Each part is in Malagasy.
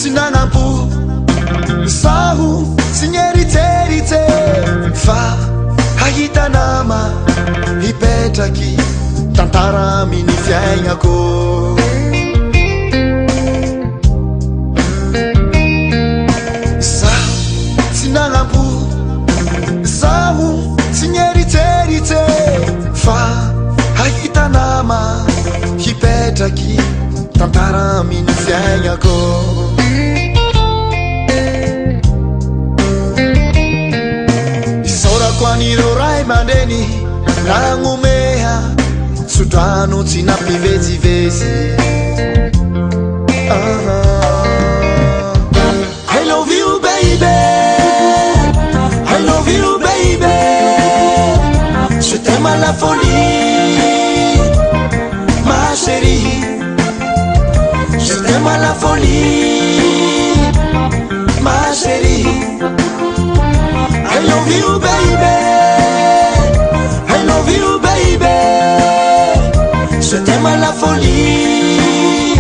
sinanampo saho sy nyeritseritsy fa hahita nama hipetraky tantara miny fiaignako saho sinanampo saho sy nyeritseritsy fa hahita nama hipetraky tantara miny fiaignako isaorako an'ireo ray aman-dreny nagnomeha sodrano tsy nampivezivezy I love you baby I love you baby je t'aime à la folie ma chérie je t'aime à la folie ma chérie I love you baby I love you baby je t'aime à la folie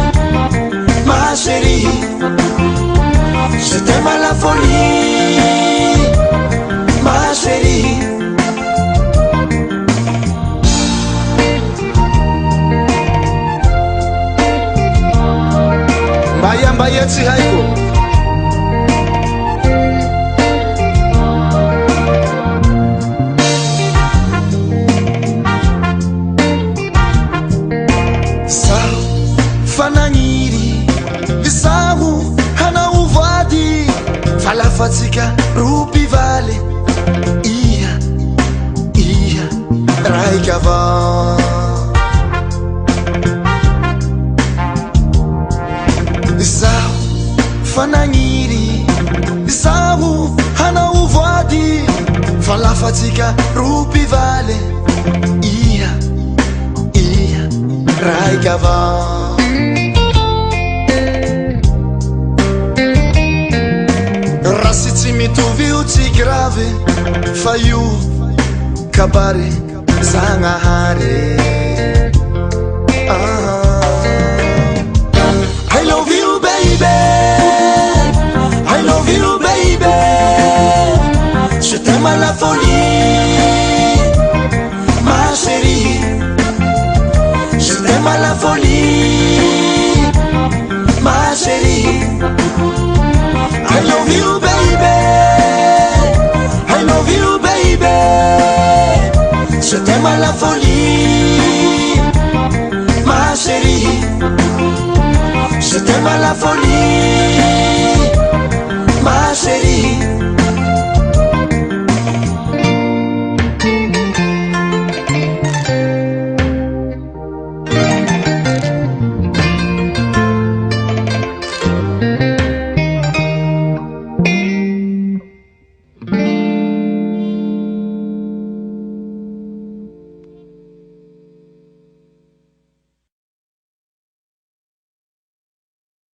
ma chérie je t'aime à la folie ma chérie mbaya tsy haiko saho fanagniry saho hanao vady fa lafatsika ropivaly iha raiky avao zaho fanagniry zaho hanao voady fa lafatsika ropivaly iha raiky avao raha sy tsy mitovy io tsy gravy fa io kabary zagnahary I love you baby I love you baby je t'aime à la folie ma chérie je t'aime à la folie ma chérie I love you baby I love you baby je t'aime à la folie ma chérie je t'aime à la folie